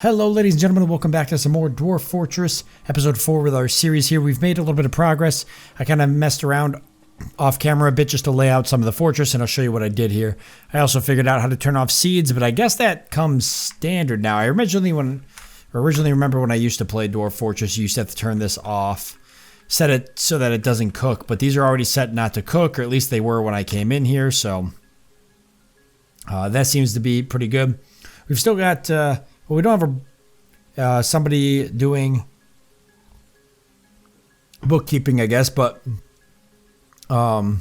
Hello ladies and gentlemen, welcome back to some more Dwarf Fortress, episode 4 with our series here. We've made a little bit of progress. I kind of messed around off camera a bit just to lay out some of the fortress, and I'll show you what I did here. I also figured out how to turn off seeds, but I guess that comes standard now. I originally remember when I used to play Dwarf Fortress, you used to have to turn this off, set it so that it doesn't cook, but these are already set not to cook, or at least they were when I came in here, so that seems to be pretty good. We've still got... well, we don't have somebody doing bookkeeping, I guess, but you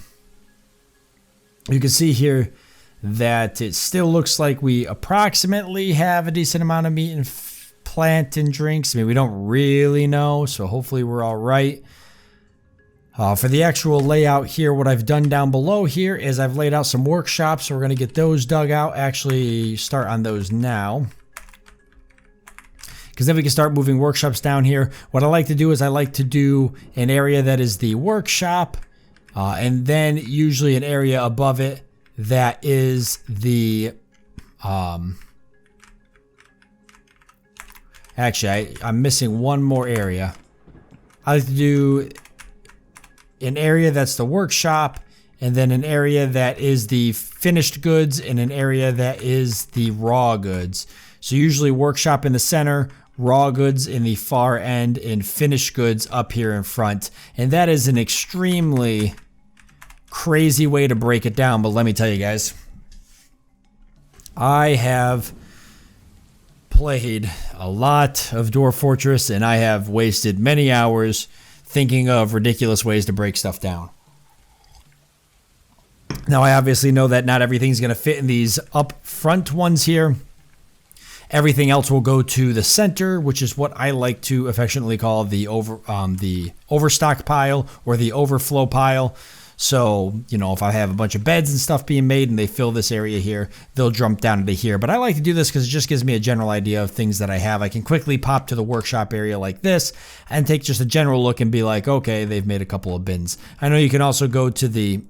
can see here that it still looks like we approximately have a decent amount of meat and plant and drinks. I mean, we don't really know, so hopefully we're all right. For the actual layout here, what I've done down below here is I've laid out some workshops, so we're going to get those dug out. Actually, start on those now, because then we can start moving workshops down here. What I like to do is I like to do an area that is the workshop, and then usually an area above it that is the, actually I'm missing one more area. I like to do an area that's the workshop, and then an area that is the finished goods, and an area that is the raw goods. So usually workshop in the center, raw goods in the far end, and finished goods up here in front. And that is an extremely crazy way to break it down, but let me tell you guys, I have played a lot of Dwarf Fortress, and I have wasted many hours thinking of ridiculous ways to break stuff down. Now, I obviously know that not everything's going to fit in these up front ones here. Everything else will go to the center, which is what I like to affectionately call the overstock pile or the overflow pile. So, you know, if I have a bunch of beds and stuff being made and they fill this area here, they'll jump down into here. But I like to do this because it just gives me a general idea of things that I have. I can quickly pop to the workshop area like this and take just a general look and be like, okay, they've made a couple of bins. I know you can also go to the,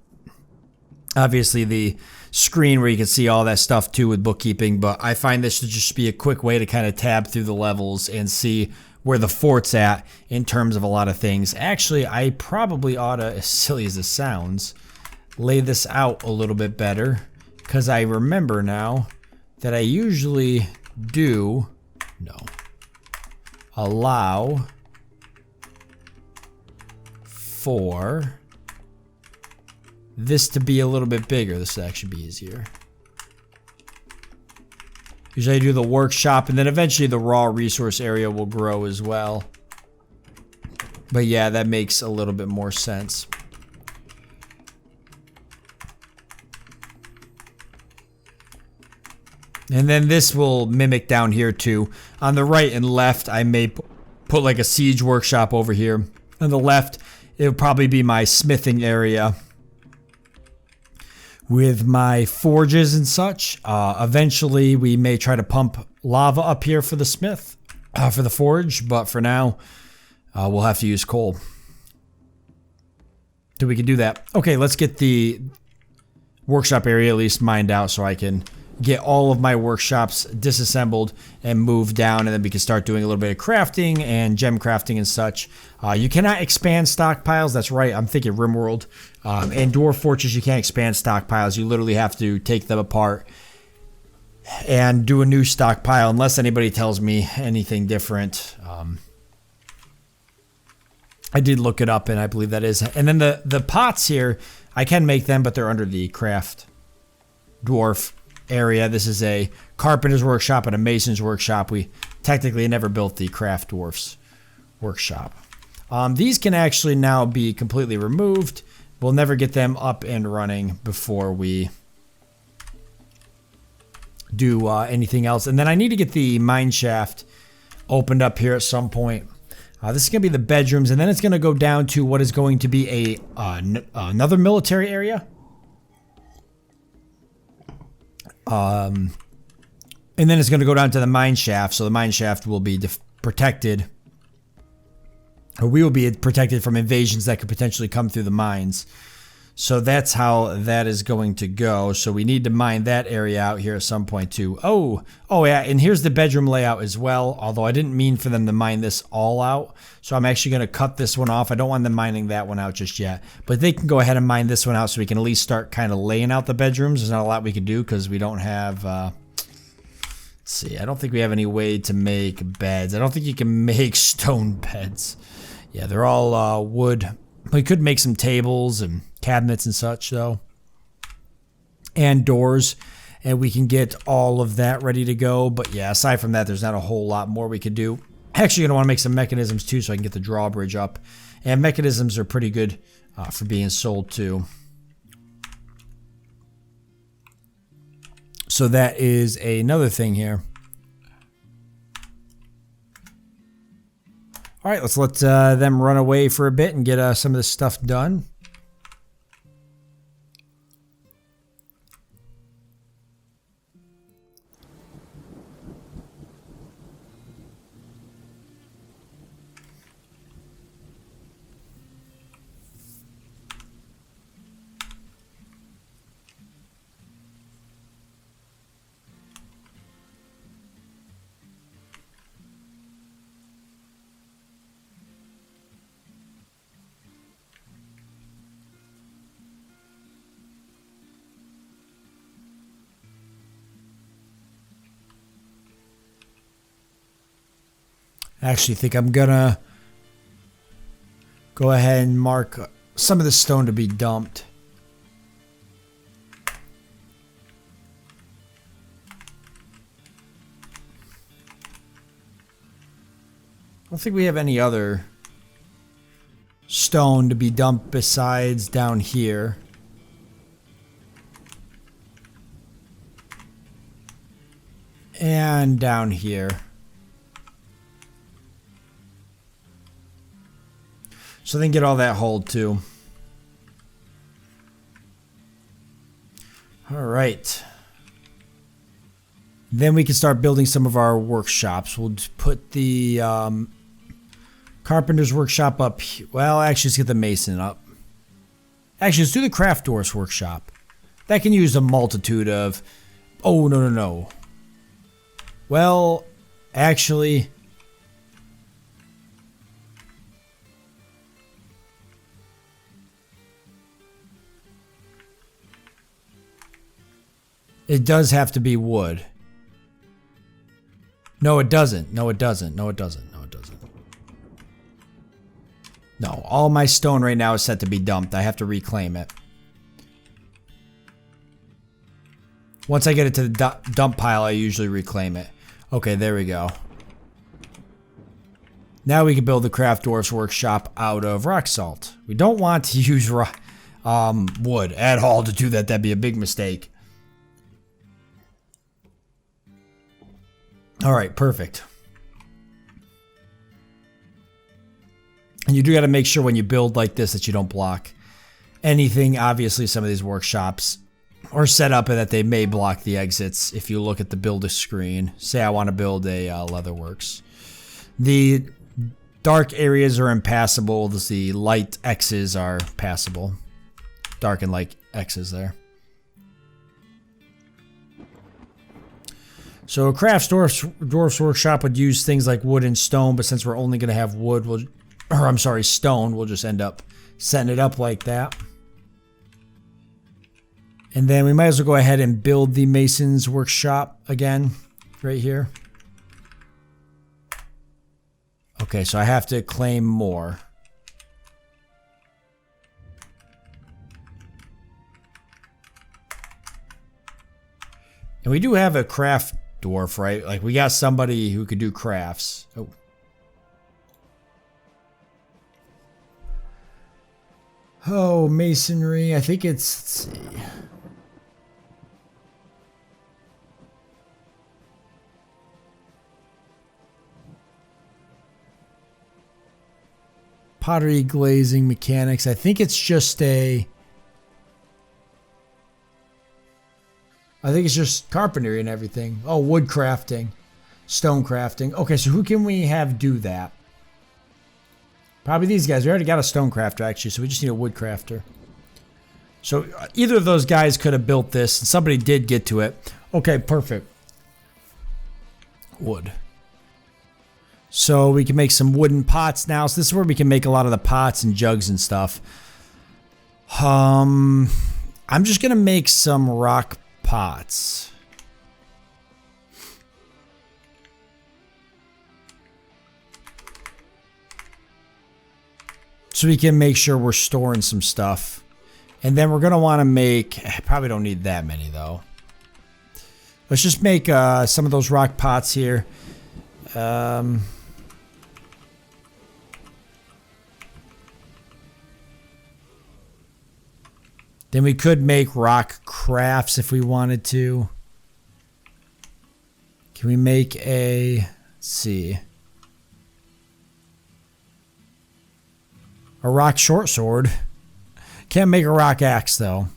obviously the screen where you can see all that stuff too with bookkeeping, but I find this to just be a quick way to kind of tab through the levels and see where the fort's at in terms of a lot of things. Actually, I probably ought to, as silly as this sounds, lay this out a little bit better, because I remember now that I usually do allow for this to be a little bit bigger. This would actually be easier. Usually I do the workshop, and then eventually the raw resource area will grow as well. But yeah, that makes a little bit more sense. And then this will mimic down here too. On the right and left, I may put like a siege workshop over here. On the left, it'll probably be my smithing area with my forges and such. Eventually, we may try to pump lava up here for the smith, for the forge, but for now, we'll have to use coal. So we can do that. Okay, let's get the workshop area at least mined out so I can get all of my workshops disassembled and moved down, and then we can start doing a little bit of crafting and gem crafting and such. You cannot expand stockpiles. That's right, I'm thinking RimWorld. And Dwarf Fortress, you can't expand stockpiles. You literally have to take them apart and do a new stockpile, unless anybody tells me anything different. I did look it up, and I believe that is. And then the pots here, I can make them, but they're under the craft dwarf area. This is a carpenter's workshop and a mason's workshop. We technically never built the craft dwarfs workshop. These can actually now be completely removed. We'll never get them up and running before we do anything else. And then I need to get the mine shaft opened up here at some point. This is going to be the bedrooms, and then it's going to go down to what is going to be another military area. And then it's going to go down to the mine shaft, so the mine shaft will be protected, or we will be protected from invasions that could potentially come through the mines. So that's how that is going to go. So we need to mine that area out here at some point too. Oh yeah, and here's the bedroom layout as well, although I didn't mean for them to mine this all out. So I'm actually going to cut this one off. I don't want them mining that one out just yet. But they can go ahead and mine this one out so we can at least start kind of laying out the bedrooms. There's not a lot we can do because we don't have... let's see, I don't think we have any way to make beds. I don't think you can make stone beds. Yeah, they're all wood. We could make some tables and cabinets and such though, and doors, and we can get all of that ready to go. But yeah, aside from that, there's not a whole lot more we could do. Actually, gonna want to make some mechanisms too, so I can get the drawbridge up. And mechanisms are pretty good for being sold too. So that is another thing here. All right, let's let them run away for a bit and get some of this stuff done. I actually think I'm gonna go ahead and mark some of the stone to be dumped. I don't think we have any other stone to be dumped besides down here. And down here. So then get all that hauled too. All right. Then we can start building some of our workshops. We'll just put the carpenter's workshop up. Well, actually, let's get the mason up. Actually, let's do the craft dwarfs workshop. That can use a multitude of... Oh, no. Well, actually... It does have to be wood. No, it doesn't. No, it doesn't. No, it doesn't. No, it doesn't. No, all my stone right now is set to be dumped. I have to reclaim it. Once I get it to the dump pile, I usually reclaim it. Okay, there we go. Now we can build the craft dwarfs workshop out of rock salt. We don't want to use wood at all to do that. That'd be a big mistake. All right, perfect. And you do got to make sure when you build like this that you don't block anything. Obviously, some of these workshops are set up and that they may block the exits. If you look at the builder screen, say I want to build a leatherworks. The dark areas are impassable. The light X's are passable. Dark and light X's there. So a craft dwarfs workshop would use things like wood and stone, but since we're only going to have wood, stone, we'll just end up setting it up like that. And then we might as well go ahead and build the mason's workshop again, right here. Okay, so I have to claim more. And we do have a craft dwarf, right? Like we got somebody who could do crafts. Oh, masonry. I think it's... Let's see. Pottery, glazing, mechanics. I think it's just a... I think it's just carpentry and everything. Oh, wood crafting, stone crafting. Okay, so who can we have do that? Probably these guys. We already got a stone crafter, actually, so we just need a wood crafter. So either of those guys could have built this, and somebody did get to it. Okay, perfect. Wood. So we can make some wooden pots now. So this is where we can make a lot of the pots and jugs and stuff. I'm just going to make some rock pots. So we can make sure we're storing some stuff. And then we're going to want to make... probably don't need that many, though. Let's just make some of those rock pots here. Then we could make rock crafts if we wanted to. Can we make a... let's see... a rock short sword. Can't make a rock axe, though.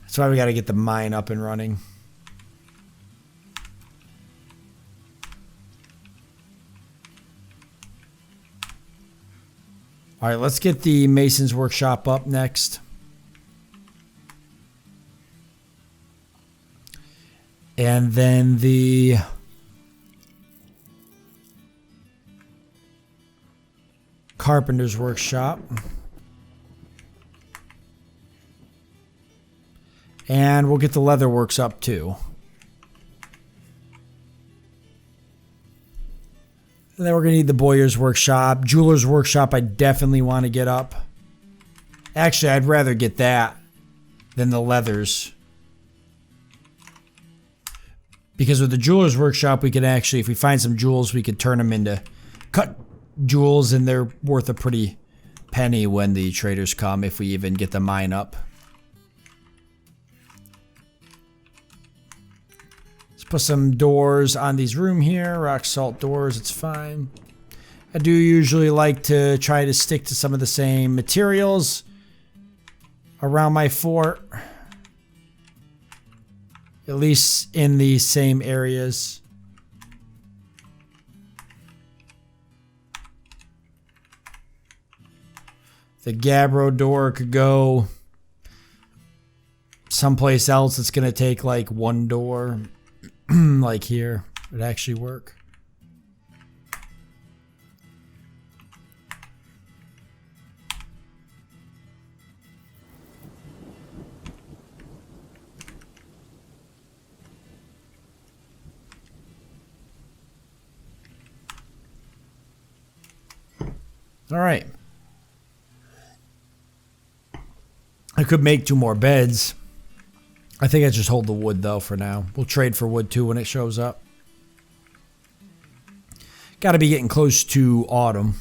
That's why we got to get the mine up and running. All right, let's get the Mason's Workshop up next. And then the... Carpenter's Workshop. And we'll get the Leatherworks up too. And then we're going to need the Bowyer's Workshop. Jeweler's Workshop I definitely want to get up. Actually, I'd rather get that than the leathers. Because with the Jeweler's Workshop, we can actually, if we find some jewels, we could turn them into cut jewels, and they're worth a pretty penny when the traders come, if we even get the mine up. Let's put some doors on these room here. Rock salt doors, it's fine. I do usually like to try to stick to some of the same materials around my fort. At least in the same areas. The Gabbro door could go someplace else. It's going to take like one door. Like here. It would actually work. All right. I could make 2 more beds. I think I just hold the wood though for now. We'll trade for wood too when it shows up. Got to be getting close to autumn.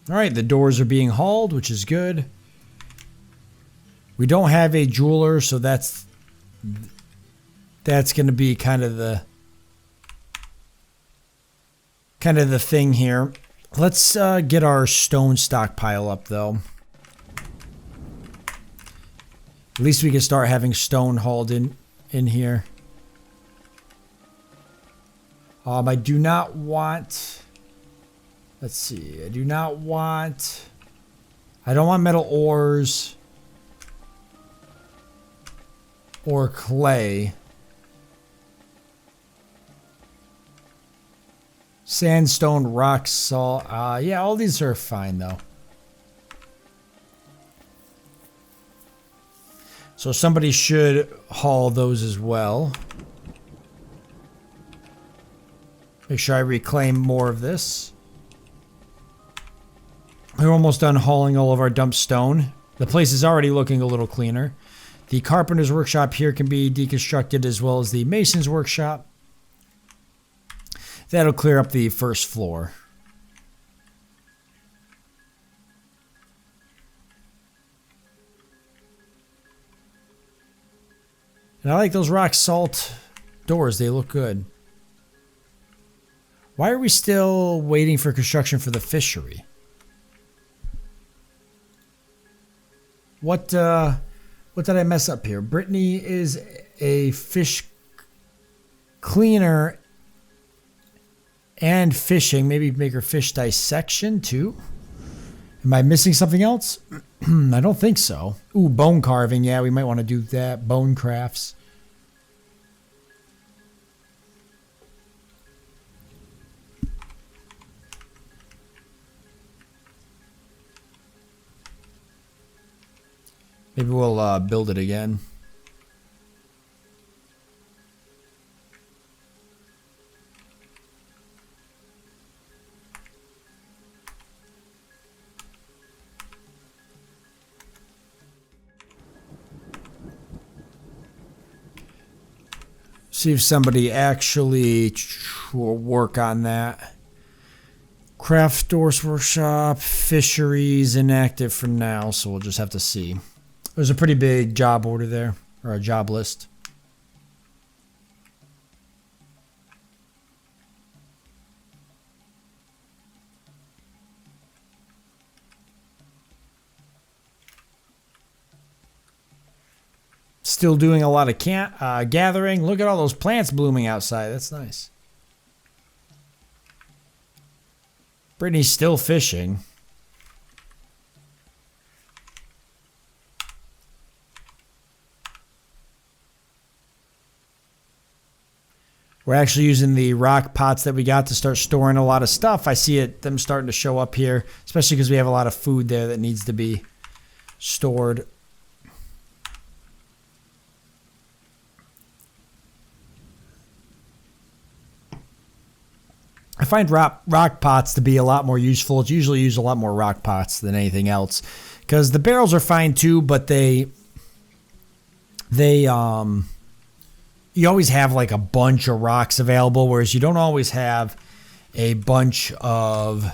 All right, the doors are being hauled, which is good. We don't have a jeweler, so that's going to be kind of the thing here. Let's get our stone stockpile up, though. At least we can start having stone hauled in here. I do not want... let's see. I don't want metal ores or clay. Sandstone, rock, salt. Yeah, all these are fine, though. So somebody should haul those as well. Make sure I reclaim more of this. We're almost done hauling all of our dumped stone. The place is already looking a little cleaner. The Carpenter's Workshop here can be deconstructed, as well as the Mason's Workshop. That'll clear up the first floor. And I like those rock salt doors. They look good. Why are we still waiting for construction for the fishery? What What did I mess up here? Brittany is a fish cleaner and fishing. Maybe make her fish dissection too. Am I missing something else? I don't think so. Ooh, bone carving. Yeah, we might want to do that. Bone crafts. Maybe we'll build it again. See if somebody actually will work on that. Craft Stores Workshop, Fisheries, inactive for now, so we'll just have to see. There's a pretty big job order there, or a job list. Still doing a lot of gathering. Look at all those plants blooming outside. That's nice. Brittany's still fishing. We're actually using the rock pots that we got to start storing a lot of stuff. I see them starting to show up here, especially because we have a lot of food there that needs to be stored. I find rock pots to be a lot more useful. It's usually use a lot more rock pots than anything else, because the barrels are fine too, but you always have like a bunch of rocks available, whereas you don't always have a bunch of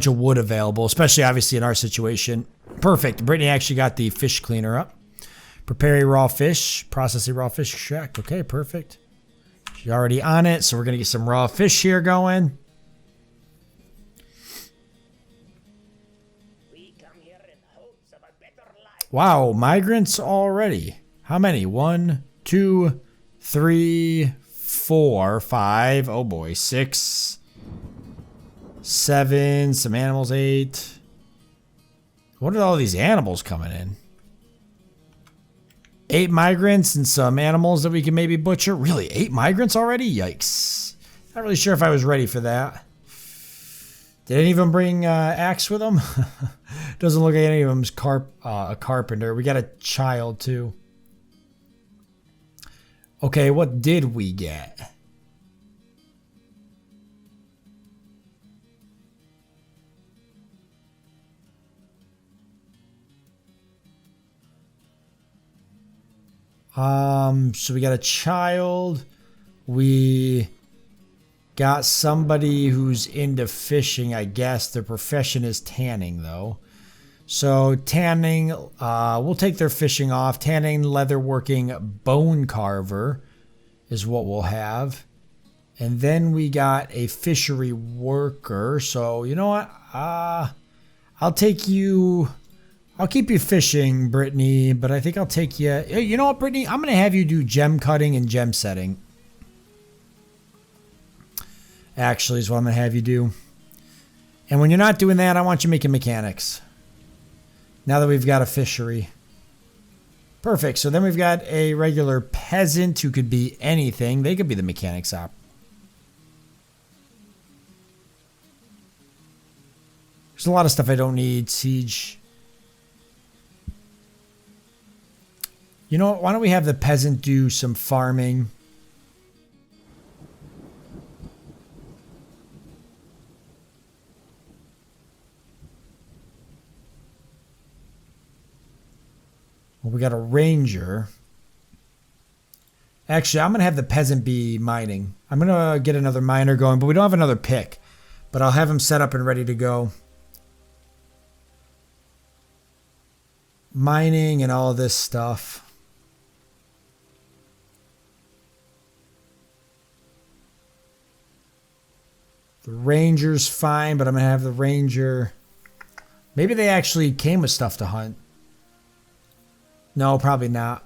wood available, especially obviously in our situation. Perfect. Brittany actually got the fish cleaner up. Prepare a raw fish, process a raw fish. Check. Okay, perfect. She's already on it, so we're gonna get some raw fish here going. Wow, migrants already. How many? 1, 2, 3, 4, 5. Oh boy, 6, 7. Some animals, 8. What are all these animals coming in? 8 migrants and some animals that we can maybe butcher. Really, 8 migrants already? Yikes. Not really sure if I was ready for that. Did any of them bring axe with them? Doesn't look like any of them's a carpenter. We got a child too. Okay, what did we get? So we got a child. We got somebody who's into fishing, I guess. Their profession is tanning, though. So tanning, we'll take their fishing off. Tanning, leatherworking, bone carver is what we'll have. And then we got a fishery worker. So, you know what? I'll take you... I'll keep you fishing, Brittany, but I think I'll take you... You know what, Brittany? I'm going to have you do gem cutting and gem setting. Actually, is what I'm going to have you do. And when you're not doing that, I want you making mechanics. Now that we've got a fishery. Perfect. So then we've got a regular peasant who could be anything. They could be the mechanics op. There's a lot of stuff I don't need. Siege. You know what? Why don't we have the peasant do some farming? Well, we got a ranger. Actually, I'm going to have the peasant be mining. I'm going to get another miner going, but we don't have another pick. But I'll have him set up and ready to go. Mining and all of this stuff. The ranger's fine, but I'm going to have the ranger Maybe they actually came with stuff to hunt. No, probably not.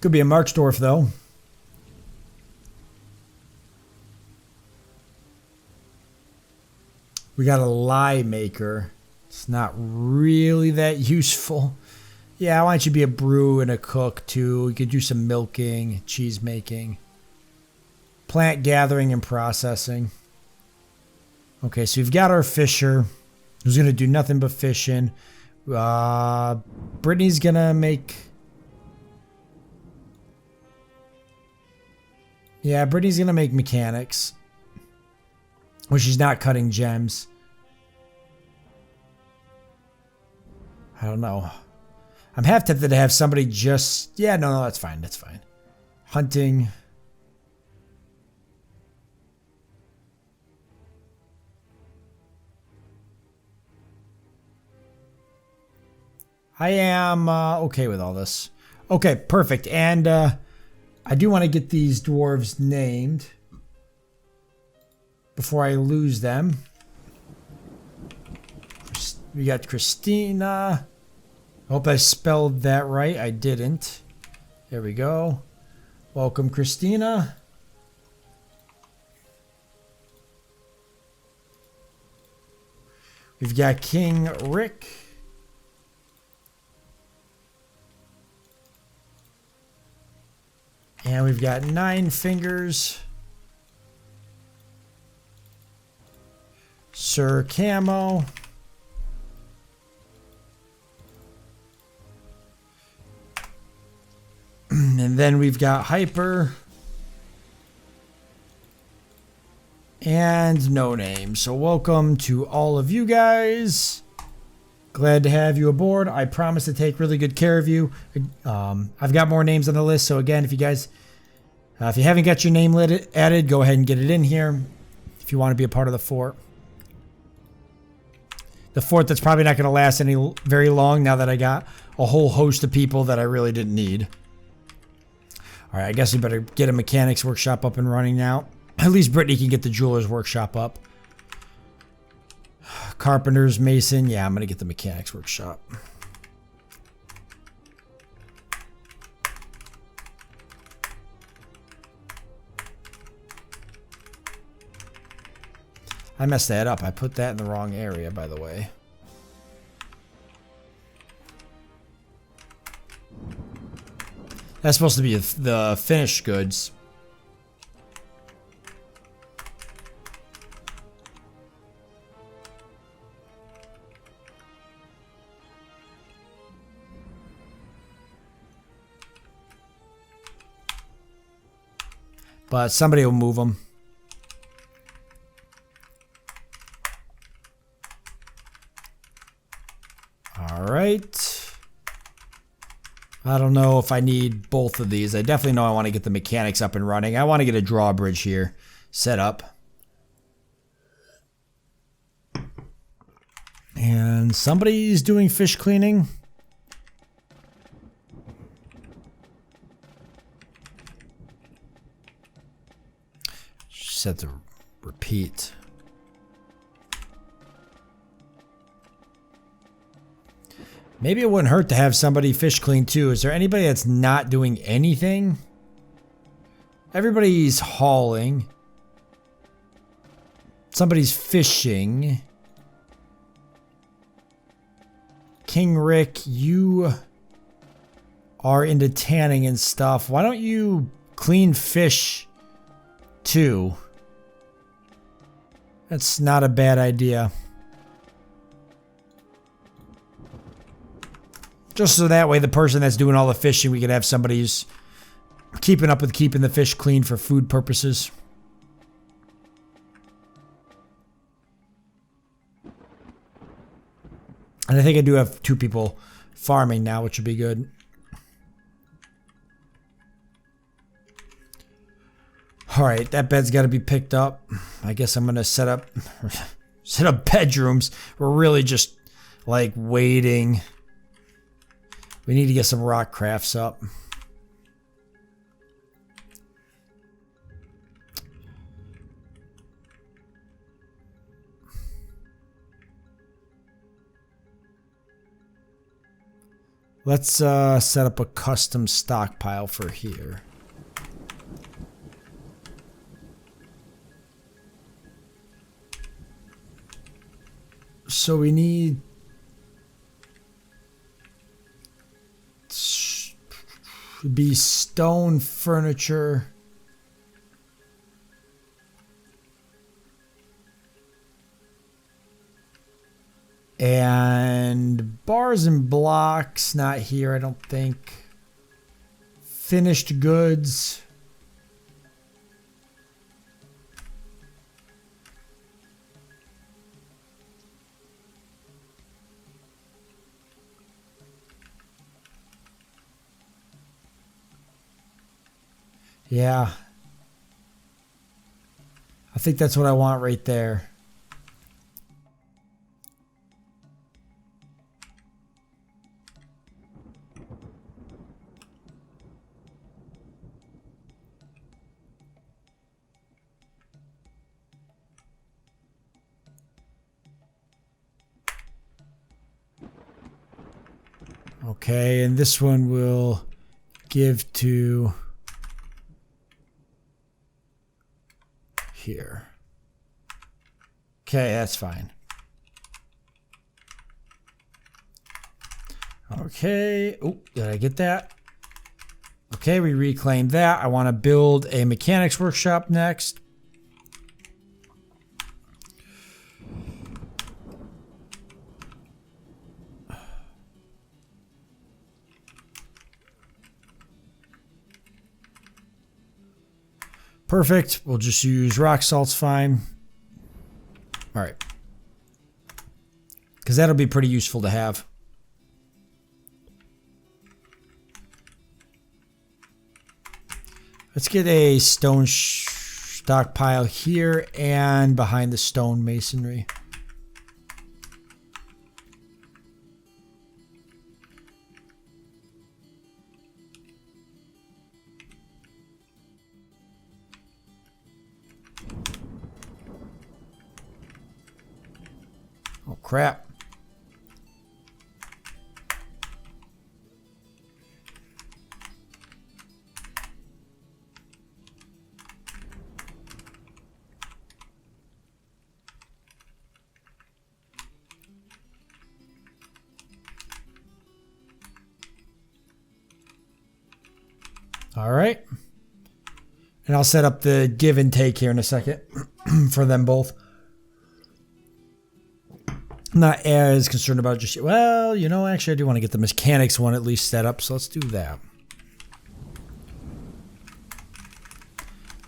Could be a Marksdorf, though. We got a lye maker. It's not really that useful. Yeah, why don't you be a brew and a cook, too? You could do some milking, cheese making. Plant gathering and processing. Okay, so we've got our fisher, who's going to do nothing but fishing. Brittany's going to make... Yeah, Brittany's going to make mechanics. Well, she's not cutting gems. I don't know. I'm half tempted to have somebody just... Yeah, no, that's fine. That's fine. Hunting. I am okay with all this. Okay, perfect. And I do want to get these dwarves named before I lose them. We got Christina. I hope I spelled that right. I didn't. There we go. Welcome, Christina. We've got King Rick. And we've got 9 fingers. Sir Camo. And then we've got Hyper. And No Name. So welcome to all of you guys. Glad to have you aboard. I promise to take really good care of you. I've got more names on the list. So again, if you guys, if you haven't got your name added, go ahead and get it in here. If you want to be a part of the fort. The fort that's probably not going to last very long now that I got a whole host of people that I really didn't need. All right, I guess we better get a mechanics workshop up and running now. At least Brittany can get the jeweler's workshop up. Carpenters, mason. Yeah, I'm going to get the mechanics workshop. I messed that up. I put that in the wrong area, by the way. That's supposed to be the finished goods. But somebody will move them. All right. I don't know if I need both of these. I definitely know I want to get the mechanics up and running. I want to get a drawbridge here set up. And somebody's doing fish cleaning. Set to repeat. Maybe it wouldn't hurt to have somebody fish clean too. Is there anybody that's not doing anything? Everybody's hauling. Somebody's fishing. King Rick, you are into tanning and stuff. Why don't you clean fish too? That's not a bad idea. Just so that way the person that's doing all the fishing, we could have somebody who's keeping up with keeping the fish clean for food purposes. And I think I do have 2 people farming now, which would be good. All right, that bed's got to be picked up. I guess I'm going to set up bedrooms. We're really just like waiting. We need to get some rock crafts up. Let's set up a custom stockpile for here. So we need be stone furniture. And bars and blocks, not here, I don't think. Finished goods. Yeah. I think that's what I want right there. Okay, and this one will give to here. Okay, that's fine. Okay. Oh, did I get that? Okay, we reclaimed that. I want to build a mechanics workshop next. Perfect. We'll just use rock salt's fine. All right. Because that'll be pretty useful to have. Let's get a stone stockpile here and behind the stone masonry. Oh, crap. All right. And I'll set up the give and take here in a second for them both. I'm not as concerned about just, well, you know, actually I do want to get the mechanics one at least set up, so let's do that.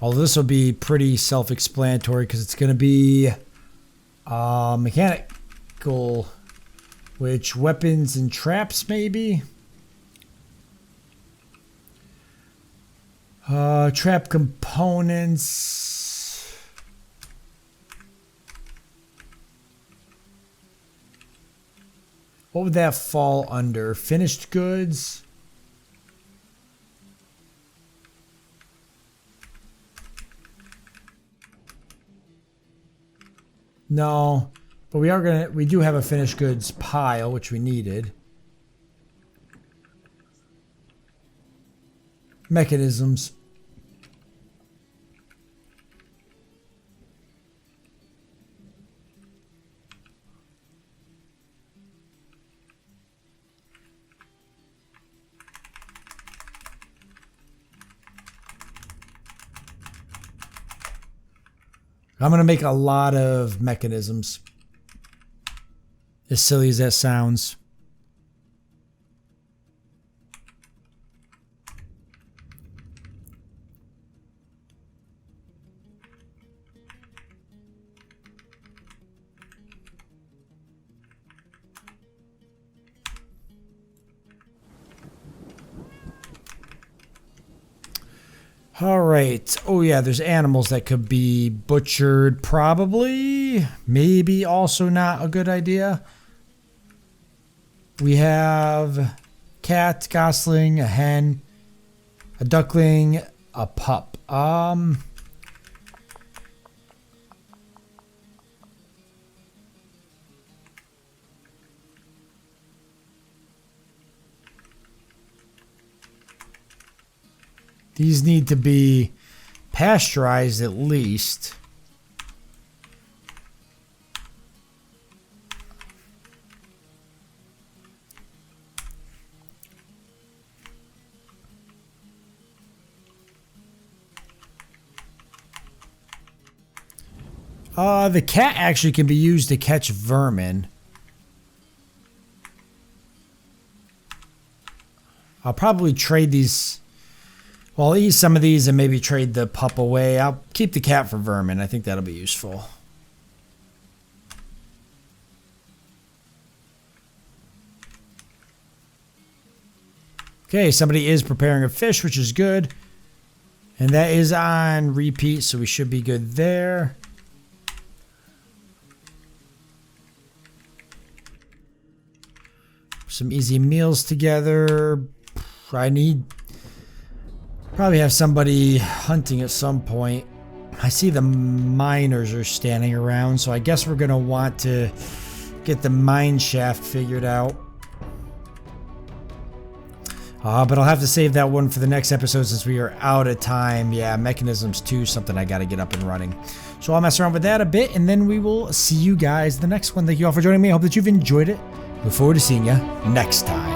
Although this will be pretty self-explanatory because it's going to be mechanical, which weapons and traps maybe. Trap components. What would that fall under? Finished goods? No, but we do have a finished goods pile, which we needed. Mechanisms. I'm going to make a lot of mechanisms. As silly as that sounds. All right. Oh, yeah, there's animals that could be butchered, probably. Maybe also not a good idea. We have cat, gosling, a hen, a duckling, a pup. These need to be pasteurized at least. The cat actually can be used to catch vermin. I'll probably trade these. Well, I'll eat some of these and maybe trade the pup away. I'll keep the cat for vermin. I think that'll be useful. Okay, somebody is preparing a fish, which is good. And that is on repeat, so we should be good there. Some easy meals together. I need... Probably have somebody hunting at some point. I see the miners are standing around, so I guess we're going to want to get the mine shaft figured out. But I'll have to save that one for the next episode since we are out of time. Yeah, mechanisms too, something I got to get up and running. So I'll mess around with that a bit, and then we will see you guys in the next one. Thank you all for joining me. I hope that you've enjoyed it. Look forward to seeing you next time.